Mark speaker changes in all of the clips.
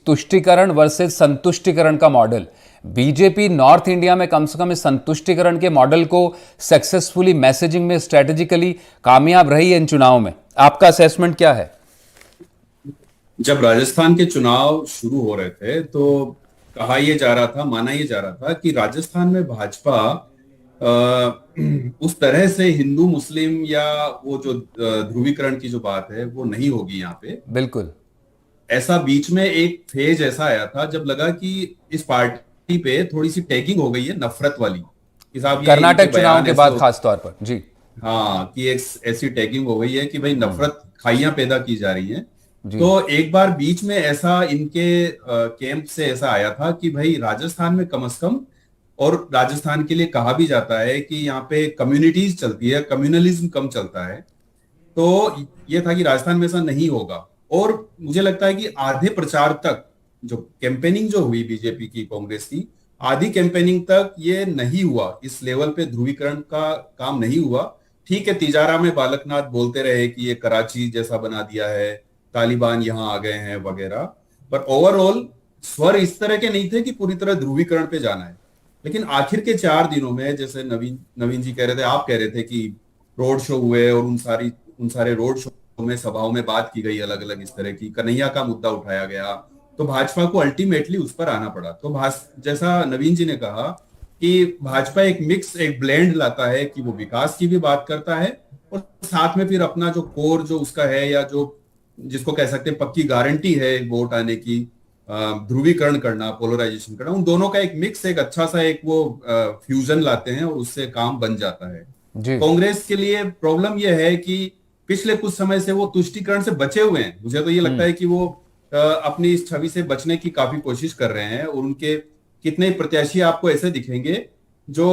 Speaker 1: तुष्टिकरण वर्सेस संतुष्टिकरण का model. BJP north India में कम से कम इस संतुष्टिकरण के मॉडल को सक्सेसफुली मैसेजिंग में स्ट्रेटेजिकली कामयाब रही है इन चुनाव में। आपका असेसमेंट क्या है?
Speaker 2: जब राजस्थान के चुनाव शुरू हो रहे थे तो कहा यह जा रहा था, माना यह जा रहा था कि राजस्थान में भाजपा उस तरह से हिंदू मुस्लिम या वो जो ध्रुवीकरण की जो बात है वो नहीं होगी यहाँ पे।
Speaker 1: बिल्कुल।
Speaker 2: ऐसा बीच में एक फेज ऐसा आया था जब लगा कि इस पार्टी पे थोड़ी सी टैगिंग हो गई है नफरत वाली कि साहब ये इनके
Speaker 1: कर्नाटक चुनाव
Speaker 2: बयान
Speaker 1: के
Speaker 2: ऐसे
Speaker 1: बाद खास तौर पर जी।
Speaker 2: हाँ कि एक ऐसी टैगिंग हो गई है कि भाई
Speaker 1: हम्म।
Speaker 2: नफरत खाइयां पैदा की जा रही हैं।
Speaker 1: जी।
Speaker 2: तो एक बार बीच में ऐसा इनके कैंप से ऐसा आया था कि भाई राजस्थान में कम से कम, और राजस्थान के लिए कहा भी जाता है कि यहाँ पे कम्युनिटीज चलती है, कम्युनलिज्म कम चलता है। तो ये था कि राजस्थान में ऐसा नहीं होगा। और मुझे लगता है कि आधे प्रचार तक जो कैंपेनिंग जो हुई बीजेपी की, कांग्रेस की, आधी कैंपेनिंग तक ये नहीं हुआ, इस लेवल पे ध्रुवीकरण का काम नहीं हुआ। ठीक है, तिजारा में बालकनाथ बोलते रहे कि ये कराची जैसा बना दिया है, तालिबान यहाँ आ गए हैं वगैरह, पर ओवरऑल स्वर इस तरह के नहीं थे कि पूरी तरह ध्रुवीकरण पे जाना है। लेकिन आखिर के 4 दिनों में, जैसे नवीन नवीन जी कह रहे थे, आप कह रहे थे कि रोड शो हुए और उन सारे रोड शो में, सभाओं में बात की गई अलग अलग, इस तरह की कन्हैया का मुद्दा उठाया गया, तो भाजपा को अल्टीमेटली उस पर आना पड़ा। तो जैसा नवीन जी ने कहा कि भाजपा एक मिक्स, एक ब्लेंड लाता है कि वो विकास की भी बात करता है और साथ में फिर अपना जो कोर जो उसका है, या जो जिसको कह सकते हैं पक्की गारंटी है वोट आने की, ध्रुवीकरण करना, पोलराइजेशन करना, उन दोनों का एक मिक्स, एक अच्छा सा एक वो फ्यूजन लाते हैं और उससे काम बन जाता है।
Speaker 1: जी।
Speaker 2: कांग्रेस के लिए प्रॉब्लम यह है कि पिछले कुछ समय से वो तुष्टीकरण से बचे हुए हैं। मुझे तो ये लगता
Speaker 1: हम्म।
Speaker 2: है कि वो अपनी इस छवि से बचने की काफी कोशिश कर रहे हैं। और उनके कितने प्रत्याशी आपको ऐसे दिखेंगे जो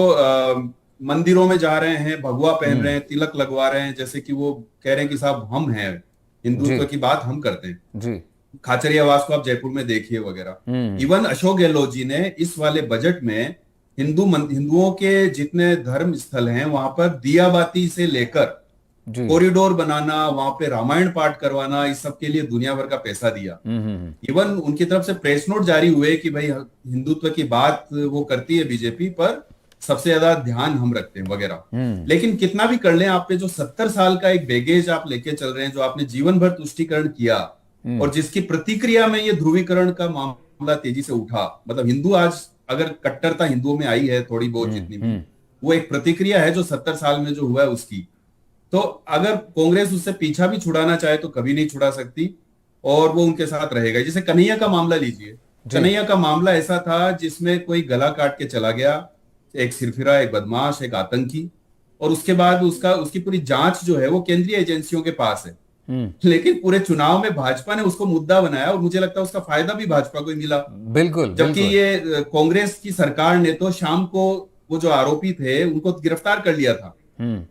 Speaker 2: मंदिरों में जा रहे हैं, भगवा पहन रहे
Speaker 1: हम्म।
Speaker 2: हैं, तिलक लगवा रहे हैं, जैसे कि वो कह रहे हैं कि साहब हम हैं,
Speaker 1: जी।
Speaker 2: हिंदुत्व की बात हम करते हैं।
Speaker 1: जी।
Speaker 2: खाचरियावास को आप जयपुर में देखिए वगैरह।
Speaker 1: हम्म।
Speaker 2: इवन अशोक गहलोत जी ने इस वाले बजट में हिंदुओं के जितने धर्म स्थल हैं वहां पर दिया बाती से लेकर
Speaker 1: जी।
Speaker 2: कॉरिडोर बनाना, वहां पे रामायण पाठ करवाना, इस सब के लिए दुनिया भर का पैसा दिया। इवन उनकी तरफ से प्रेस नोट जारी हुए कि भाई हिंदुत्व की बात वो करती है बीजेपी, पर सबसे ज्यादा ध्यान हम रखते हैं वगैरह।
Speaker 1: हम्म।
Speaker 2: लेकिन कितना भी कर लें, आप पे जो 70 साल का एक बैगेज आप लेके चल रहे हैं, जो आपने जीवन भर तुष्टीकरण किया, और
Speaker 1: हम्म।
Speaker 2: जिसकी प्रतिक्रिया में ये ध्रुवीकरण का मामला तेजी से उठा, मतलब हिंदू आज अगर कट्टरता हिंदुओं में आई है थोड़ी बहुत जितनी भी,
Speaker 1: हम्म।
Speaker 2: वो एक प्रतिक्रिया है जो 70 साल में जो हुआ है उसकी। तो अगर कांग्रेस उससे पीछा भी छुड़ाना चाहे तो कभी नहीं छुड़ा सकती, और वो उनके साथ रहेगा। जैसे कन्हैया का मामला लीजिए,
Speaker 1: जी।
Speaker 2: कन्हैया का मामला ऐसा था जिसमें कोई गला काट के चला गया, एक सिरफिरा, एक बदमाश, एक आतंकी, और उसके बाद उसकी पूरी जांच जो है वो केंद्रीय एजेंसियों के पास है।
Speaker 1: हम्म।
Speaker 2: लेकिन पूरे चुनाव में भाजपा ने उसको मुद्दा बनाया, और मुझे लगता है उसका फायदा भी भाजपा को ही मिला।
Speaker 1: बिल्कुल
Speaker 2: जबकि
Speaker 1: बिल्कुल।
Speaker 2: ये कांग्रेस की सरकार ने तो शाम को वो जो आरोपी थे उनको गिरफ्तार कर लिया था।
Speaker 1: हम्म।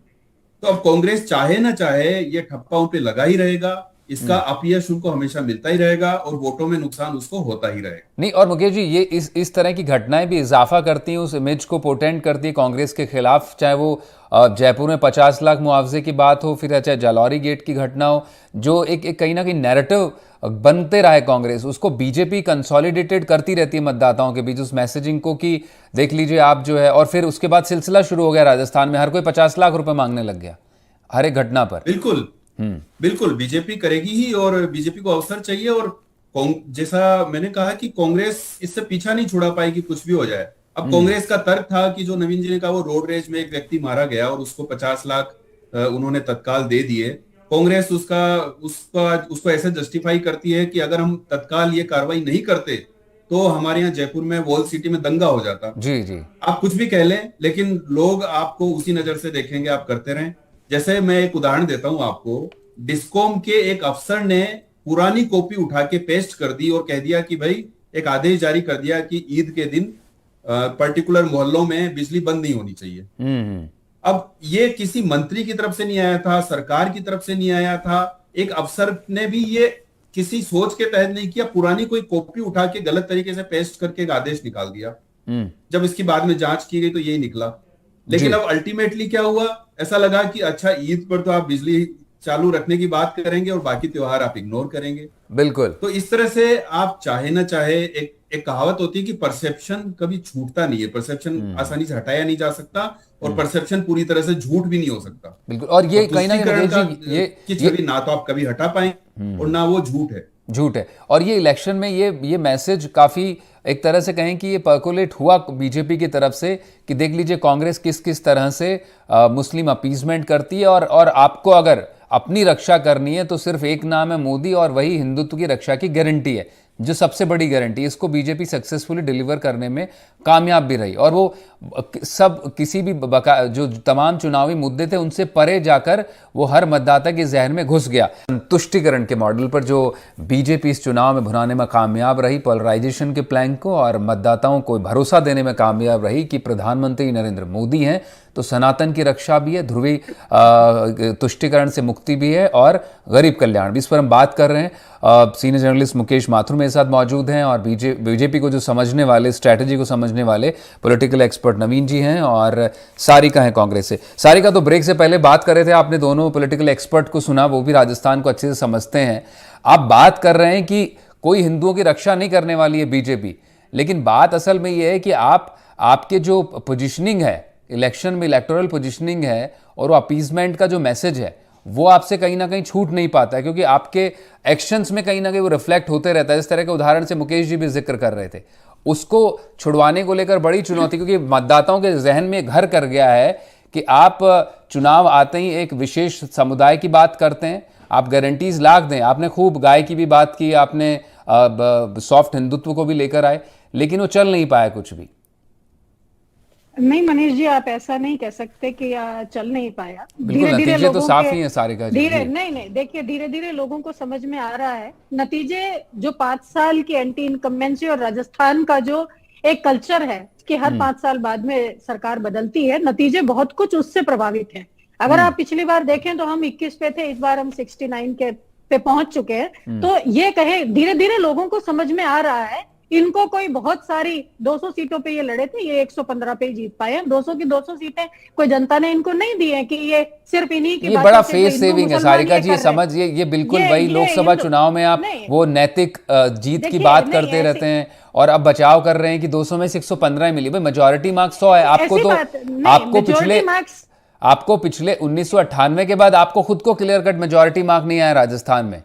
Speaker 2: तो अब कांग्रेस चाहे ना चाहे ये ठप्पा उन पे लगा ही रहेगा, इसका
Speaker 1: हम्म।
Speaker 2: अपयश उनको हमेशा मिलता ही रहेगा और वोटों में नुकसान उसको होता ही रहेगा।
Speaker 1: नहीं, और मुकेश जी, ये इस तरह की घटनाएं भी इजाफा करती हैं, उस इमेज को पोटेंट करती है कांग्रेस के खिलाफ, चाहे वो जयपुर में 50 लाख मुआवजे की बात हो, फिर चाहे जालौरी गेट की घटना हो, जो एक कहीं ना कहीं नैरेटिव बनते रहा है कांग्रेस, उसको बीजेपी कंसोलिडेटेड करती रहती है मतदाताओं के बीच उस मैसेजिंग को कि देख लीजिए आप जो है। और फिर उसके बाद सिलसिला शुरू हो गया राजस्थान में, हर कोई 50 लाख रुपए मांगने लग गया हर एक घटना पर।
Speaker 2: बिल्कुल।
Speaker 1: हम्म।
Speaker 2: बिल्कुल बीजेपी करेगी ही, और बीजेपी को अवसर चाहिए। और जैसा मैंने कहा कि कांग्रेस इससे पीछा नहीं छुड़ा पाएगी कुछ भी हो जाए। अब
Speaker 1: हम्म।
Speaker 2: कांग्रेस का तर्क था कि जो नवीन जी ने कहा, वो रोड रेज में एक व्यक्ति मारा गया और उसको 50 लाख उन्होंने तत्काल दे दिए। कांग्रेस उसका उसका उसको ऐसे जस्टिफाई करती है कि अगर हम तत्काल ये कार्रवाई नहीं करते तो हमारे यहाँ जयपुर में वॉल सिटी में दंगा हो जाता।
Speaker 1: जी। जी।
Speaker 2: आप कुछ भी कह लें, लेकिन लोग आपको उसी नजर से देखेंगे, आप करते रहें। जैसे मैं एक उदाहरण देता हूं आपको, डिस्कॉम के एक अफसर ने पुरानी कॉपी उठा के पेस्ट कर दी और कह दिया कि भाई, एक आदेश जारी कर दिया कि ईद के दिन पर्टिकुलर मोहल्लों में बिजली बंद नहीं होनी चाहिए।
Speaker 1: हम्म।
Speaker 2: अब ये किसी मंत्री की तरफ से नहीं आया था, सरकार की तरफ से नहीं आया था, एक अफसर ने भी ये किसी सोच के तहत नहीं किया, पुरानी कोई कॉपी उठा के गलत तरीके से पेस्ट करके एक आदेश निकाल दिया।
Speaker 1: हम्म।
Speaker 2: जब इसकी बाद में जांच की गई तो यही निकला। लेकिन
Speaker 1: जी।
Speaker 2: अब अल्टीमेटली क्या हुआ, ऐसा लगा कि अच्छा ईद पर तो आप बिजली चालू रखने की बात करेंगे और बाकी त्योहार आप इग्नोर करेंगे।
Speaker 1: बिल्कुल।
Speaker 2: तो इस तरह से आप चाहे ना चाहे, एक कहावत होती है कि परसेप्शन कभी छूटता नहीं है, परसेप्शन आसानी से हटाया नहीं जा सकता, और परसेप्शन पूरी तरह से झूठ भी नहीं हो सकता।
Speaker 1: बिल्कुल। और ये
Speaker 2: और
Speaker 1: कहीं ना कहीं
Speaker 2: तुष्टीकरण
Speaker 1: मुकेश
Speaker 2: का
Speaker 1: जी ये
Speaker 2: की छवि ना तो आप कभी हटा पाएंगे और ना वो झूठ है।
Speaker 1: झूठ है। और ये इलेक्शन में ये मैसेज काफ़ी एक तरह से कहें कि ये पर्कुलेट हुआ बीजेपी की तरफ से कि देख लीजिए कांग्रेस किस किस तरह से मुस्लिम अपीजमेंट करती है, और आपको अगर अपनी रक्षा करनी है तो सिर्फ एक नाम है मोदी, और वही हिंदुत्व की रक्षा की गारंटी है, जो सबसे बड़ी गारंटी। इसको बीजेपी सक्सेसफुली डिलीवर करने में कामयाब भी रही, और वो सब किसी भी जो तमाम चुनावी मुद्दे थे उनसे परे जाकर वो हर मतदाता के जहन में घुस गया। तुष्टिकरण के मॉडल पर जो बीजेपी इस चुनाव में भुनाने में कामयाब रही, पोलराइजेशन के प्लैंक को, और मतदाताओं को भरोसा देने में कामयाब रही कि प्रधानमंत्री नरेंद्र मोदी हैं तो सनातन की रक्षा भी है, ध्रुवी तुष्टिकरण से मुक्ति भी है, और गरीब कल्याण भी। इस पर हम बात कर रहे हैं। सीनियर जर्नलिस्ट मुकेश माथुर मेरे साथ मौजूद हैं, और बीजेपी को जो समझने वाले, स्ट्रैटेजी को समझने वाले पॉलिटिकल एक्सपर्ट नवीन जी हैं, और सारिका हैं कांग्रेस से। सारिका, तो ब्रेक से पहले बात कर रहे थे, आपने दोनों पॉलिटिकल एक्सपर्ट को सुना, वो भी राजस्थान को अच्छे से समझते हैं। आप बात कर रहे हैं कि कोई हिंदुओं की रक्षा नहीं करने वाली है बीजेपी, लेकिन बात असल में ये है कि आपके जो पोजिशनिंग है इलेक्शन में, इलेक्टोरल पोजिशनिंग है, और वो अपीजमेंट का जो मैसेज है वो आपसे कहीं ना कहीं छूट नहीं पाता है, क्योंकि आपके एक्शंस में कहीं ना कहीं वो रिफ्लेक्ट होते रहता है। इस तरह के उदाहरण से मुकेश जी भी जिक्र कर रहे थे, उसको छुड़वाने को लेकर बड़ी चुनौती, क्योंकि मतदाताओं के जहन में घर कर गया है कि आप चुनाव आते ही एक विशेष समुदाय की बात करते हैं, आप गारंटीज लाख दें। आपने खूब गाय की भी बात की, आपने सॉफ्ट हिंदुत्व को भी लेकर आए, लेकिन वो चल नहीं पाया कुछ भी।
Speaker 3: नहीं मनीष जी, आप ऐसा नहीं कह सकते कि चल नहीं पाया।
Speaker 1: बिल्कुल, नतीजे तो साफ ही हैं सारिका जी।
Speaker 3: धीरे नहीं, देखिए धीरे धीरे लोगों को समझ में आ रहा है नतीजे। जो 5 साल की एंटी इनकम्बेंसी और राजस्थान का जो एक कल्चर है कि हर 5 साल बाद में सरकार बदलती है, नतीजे बहुत कुछ उससे प्रभावित है। अगर आप पिछली बार देखें तो हम 21 पे थे, इस बार हम 69 के पे पहुंच चुके हैं। तो ये कहे धीरे धीरे लोगों को समझ में आ रहा है, इनको कोई बहुत सारी 200 सीटों पे ये लड़े थे, ये 115 पे जीत पाए हैं। 200 की 200 सीटें कोई जनता ने इनको नहीं दी है कि ये सिर्फ इन्हीं की।
Speaker 1: ये बड़ा फेस सेविंग है सारिका जी, ये समझिए, ये बिल्कुल वही लोकसभा चुनाव में आप वो नैतिक जीत की बात करते रहते हैं, और अब बचाव कर रहे हैं कि 200 में से 115 मिली। भाई मेजोरिटी मार्क्स 100 है आपको, तो आपको पिछले 1998 के बाद आपको खुद को क्लियर कट मेजोरिटी मार्क नहीं आया राजस्थान में।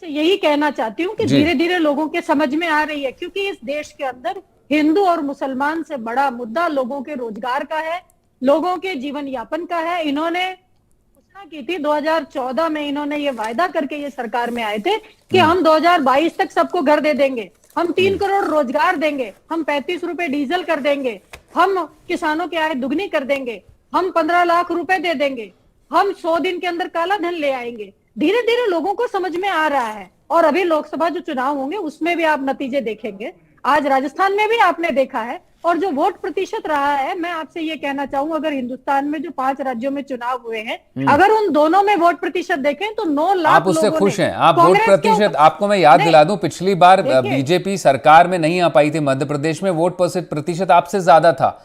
Speaker 3: से यही कहना चाहती हूँ कि धीरे धीरे लोगों के समझ में आ रही है, क्योंकि इस देश के अंदर हिंदू और मुसलमान से बड़ा मुद्दा लोगों के रोजगार का है, लोगों के जीवन यापन का है। इन्होंने घोषणा की थी 2014 में, इन्होंने ये वायदा करके ये सरकार में आए थे कि हम 2022 तक सबको घर दे देंगे, हम 3 करोड़ रोजगार देंगे, हम 35 रुपए डीजल कर देंगे, हम किसानों की आय दुगनी कर देंगे, हम 15 लाख रुपए दे देंगे, हम 100 दिन के अंदर काला धन ले आएंगे। धीरे धीरे लोगों को समझ में आ रहा है, और अभी लोकसभा जो चुनाव होंगे उसमें भी आप नतीजे देखेंगे। आज राजस्थान में भी आपने देखा है, और जो वोट प्रतिशत रहा है, मैं आपसे ये कहना चाहूंगा, अगर हिंदुस्तान में जो 5 राज्यों में चुनाव हुए हैं, अगर उन दोनों में वोट प्रतिशत देखें तो 9 लाख
Speaker 1: आप उससे खुश हैं? आप वोट प्रतिशत, आपको मैं याद दिला दूं, पिछली बार बीजेपी सरकार में नहीं आ पाई थी मध्य प्रदेश में, वोट प्रतिशत आपसे ज्यादा था।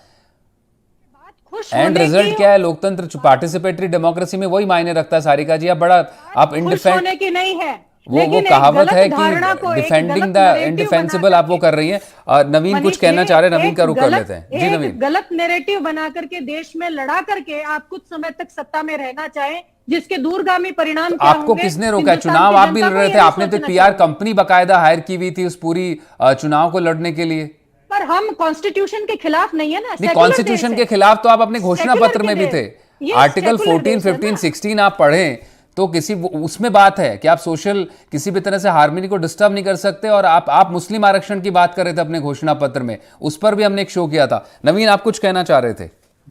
Speaker 1: एंड रिजल्ट क्या है? लोकतंत्र, पार्टिसिपेटरी डेमोक्रेसी में वही मायने रखता है सारिका जी। आप बड़ा आप
Speaker 3: होने की नहीं है,
Speaker 1: वो कहावत है कि डिफेंडिंग द इंडिफेंसिबल, आप वो कर रही हैं। नवीन कुछ कहना चाह रहे हैं, नवीन का रुख कर लेते हैं जी। नवीन,
Speaker 3: गलत नैरेटिव बना करके देश में लड़ा करके आप कुछ समय तक सत्ता में रहना चाहें, जिसके दूरगामी परिणाम क्या
Speaker 1: आपको किसने रोका? चुनाव आप भी लड़ रहे थे, आपने तो पीआर कंपनी बकायदा हायर की हुई थी उस पूरी चुनाव को लड़ने के लिए।
Speaker 3: पर हम कॉन्स्टिट्यूशन के खिलाफ नहीं है ना।
Speaker 1: कॉन्स्टिट्यूशन के खिलाफ तो आप अपने घोषणा पत्र में भी थे। आर्टिकल 14, 15, 16 आप पढ़ें तो किसी उसमें बात है कि आप सोशल किसी भी तरह से हार्मनी को डिस्टर्ब नहीं कर सकते, और आप मुस्लिम आरक्षण की बात कर रहे थे अपने घोषणा पत्र में, उस पर भी हमने एक शो किया था। नवीन, आप कुछ कहना चाह रहे थे?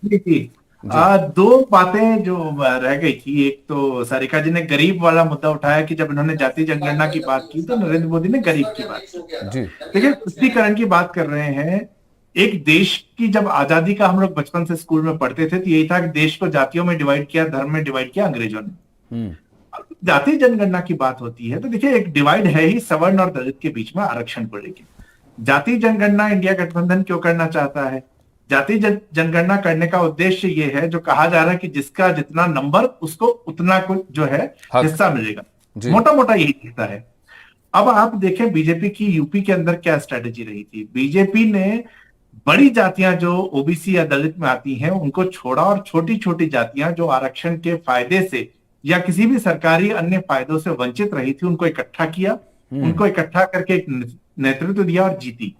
Speaker 4: जी। 2 बातें जो रह गई थी, एक तो सारिका जी ने गरीब वाला मुद्दा उठाया कि जब इन्होंने जाति जनगणना की बात की तो नरेंद्र मोदी ने गरीब की बात की जी। देखिए, तुष्टीकरण की बात कर रहे हैं। एक देश की जब आजादी का हम लोग बचपन से स्कूल में पढ़ते थे तो यही था कि देश को जातियों में डिवाइड किया, धर्म में डिवाइड किया अंग्रेजों ने। जाति जनगणना की बात होती है तो देखिए, एक डिवाइड है ही सवर्ण और दलित के बीच में आरक्षण को लेकर। जाति जनगणना इंडिया गठबंधन क्यों करना चाहता है? जाति जनगणना करने का उद्देश्य ये है, जो कहा जा रहा है कि जिसका जितना नंबर उसको उतना कुछ जो है हिस्सा मिलेगा, मोटा मोटा यही दिखता है। अब आप देखें बीजेपी की यूपी के अंदर क्या स्ट्रेटेजी रही थी। बीजेपी ने बड़ी जातियां जो ओबीसी या दलित में आती हैं उनको छोड़ा और छोटी छोटी जातियां जो आरक्षण के फायदे से या किसी भी सरकारी अन्य फायदों से वंचित रही थी उनको इकट्ठा किया, उनको इकट्ठा करके एक नेतृत्व दिया और जीती।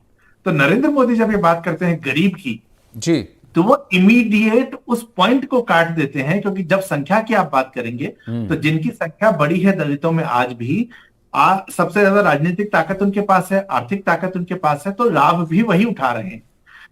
Speaker 4: तो नरेंद्र मोदी जब ये बात करते हैं गरीब की
Speaker 1: जी,
Speaker 4: तो वो इमीडिएट उस पॉइंट को काट देते हैं, क्योंकि जब संख्या की आप बात करेंगे तो जिनकी संख्या बड़ी है दलितों में आज भी, सबसे ज्यादा राजनीतिक ताकत उनके पास है, आर्थिक ताकत उनके पास है, तो लाभ भी वही उठा रहे हैं।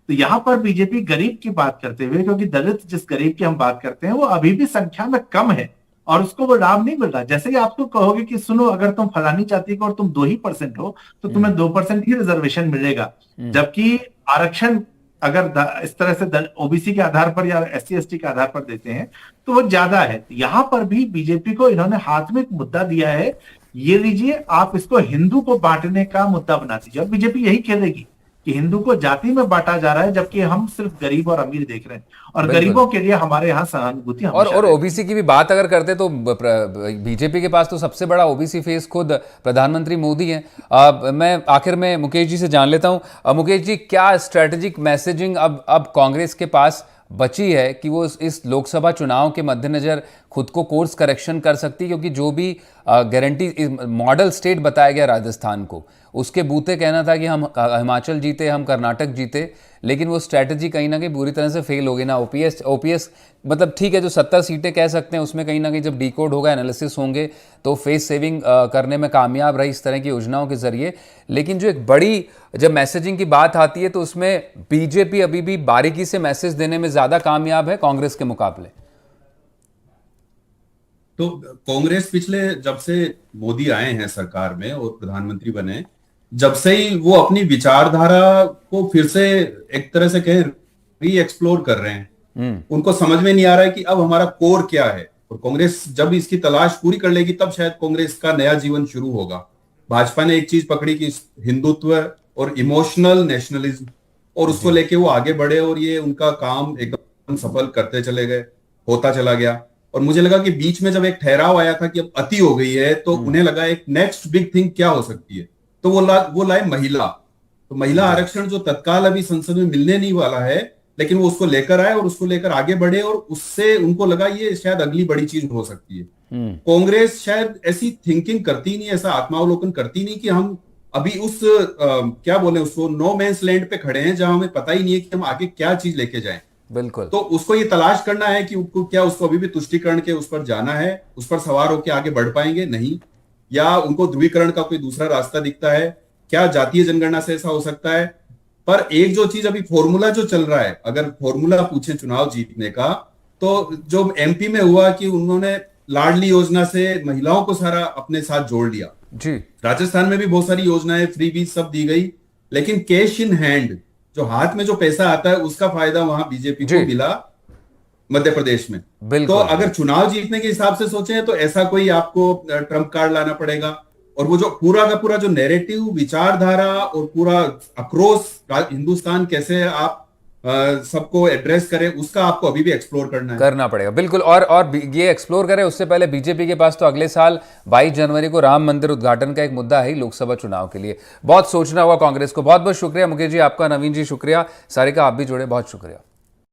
Speaker 4: तो यहां पर बीजेपी गरीब की बात करते हुए, क्योंकि दलित जिस गरीब की हम बात करते हैं वो अभी भी संख्या में कम है और उसको वो लाभ नहीं मिल रहा। जैसे कि आपको कहोगे कि सुनो, अगर तुम फलानी जाति को और तुम 2% हो तो तुम्हें 2% ही रिजर्वेशन मिलेगा, जबकि आरक्षण अगर इस तरह से ओबीसी के आधार पर या SC/ST के आधार पर देते हैं तो वो ज्यादा है। यहां पर भी बीजेपी को इन्होंने हाथ में एक मुद्दा दिया है, ये लीजिए आप इसको हिंदू को बांटने का मुद्दा बना दीजिए। और बीजेपी यही खेलेगी कि हिंदू को जाति में बांटा जा रहा है, जबकि हम सिर्फ गरीब और अमीर देख रहे हैं और गरीबों के लिए हमारे यहाँ सहानुभूति
Speaker 1: और ओबीसी की भी बात अगर करते तो बीजेपी के पास तो सबसे बड़ा ओबीसी फेस खुद प्रधानमंत्री मोदी हैं। मैं आखिर में मुकेश जी से जान लेता हूं, मुकेश जी क्या स्ट्रेटेजिक मैसेजिंग अब कांग्रेस के पास बची है कि वो इस लोकसभा चुनाव के मद्देनजर खुद को कोर्स करेक्शन कर सकती है, क्योंकि जो भी गारंटी मॉडल स्टेट बताया गया राजस्थान को, उसके बूते कहना था कि हम हिमाचल जीते, हम कर्नाटक जीते, लेकिन वो स्ट्रैटेजी कहीं ना कहीं पूरी तरह से फेल हो गई ना। ओपीएस मतलब ठीक है, जो 70 सीटें कह सकते हैं उसमें कहीं ना कहीं जब डिकोड होगा, एनालिसिस होंगे तो फेस सेविंग करने में कामयाब रही इस तरह की योजनाओं के जरिए। लेकिन जो एक बड़ी जब मैसेजिंग की बात आती है तो उसमें बीजेपी अभी भी बारीकी से मैसेज देने में ज्यादा कामयाब है कांग्रेस के मुकाबले।
Speaker 2: तो कांग्रेस पिछले जब से मोदी आए हैं सरकार में और प्रधानमंत्री बने, जब से ही वो अपनी विचारधारा को फिर से एक तरह से कहें री एक्सप्लोर कर रहे हैं। उनको समझ में नहीं आ रहा है कि अब हमारा कोर क्या है, और कांग्रेस जब इसकी तलाश पूरी कर लेगी तब शायद कांग्रेस का नया जीवन शुरू होगा। भाजपा ने एक चीज पकड़ी कि हिंदुत्व और इमोशनल नेशनलिज्म, और उसको लेके वो आगे बढ़े और ये उनका काम एकदम सफल करते चले गए, होता चला गया। और मुझे लगा कि बीच में जब एक ठहराव आया था कि अब अति हो गई है, तो उन्हें लगा एक नेक्स्ट बिग थिंग क्या हो सकती है, तो वो लाए महिला। तो महिला आरक्षण जो तत्काल अभी संसद में मिलने नहीं वाला है, लेकिन वो उसको लेकर आए और उसको लेकर आगे बढ़े, और उससे उनको लगा ये शायद अगली बड़ी चीज हो सकती है। कांग्रेस शायद ऐसी थिंकिंग करती नहीं, ऐसा आत्मावलोकन करती नहीं कि हम अभी उस क्या बोले उसको नो मैंस लैंड पे खड़े हैं जहां हमें पता ही नहीं है कि हम आगे क्या चीज लेके जाएं।
Speaker 1: बिल्कुल।
Speaker 2: तो उसको ये तलाश करना है कि उसको अभी भी तुष्टीकरण के उस पर जाना है, उस पर सवार होकर आगे बढ़ पाएंगे नहीं, या उनको ध्रुवीकरण का कोई दूसरा रास्ता दिखता है, क्या जातीय जनगणना से ऐसा हो सकता है। पर एक जो चीज अभी फॉर्मूला जो चल रहा है, अगर फॉर्मूला पूछे चुनाव जीतने का, तो जो एमपी में हुआ कि उन्होंने लाडली योजना से महिलाओं को सारा अपने साथ जोड़ लिया
Speaker 1: जी।
Speaker 2: राजस्थान में भी बहुत सारी योजनाएं फ्री बीज सब दी गई, लेकिन कैश इन हैंड जो हाथ में जो पैसा आता है उसका फायदा वहां बीजेपी को मिला मध्य प्रदेश में। तो अगर चुनाव जीतने के हिसाब से सोचें तो ऐसा कोई आपको ट्रम्प कार्ड लाना पड़ेगा, और वो जो पूरा का पूरा जो नैरेटिव, विचारधारा और पूरा आक्रोश हिंदुस्तान कैसे आप सबको एड्रेस करें, उसका आपको अभी भी एक्सप्लोर करना
Speaker 1: पड़ेगा। बिल्कुल। और ये एक्सप्लोर करें उससे पहले बीजेपी के पास तो अगले साल 22 जनवरी को राम मंदिर उद्घाटन का एक मुद्दा है लोकसभा चुनाव के लिए। बहुत सोचना होगा कांग्रेस को। बहुत बहुत शुक्रिया मुकेश जी आपका, नवीन जी शुक्रिया, सारिका आप भी जुड़े, बहुत शुक्रिया।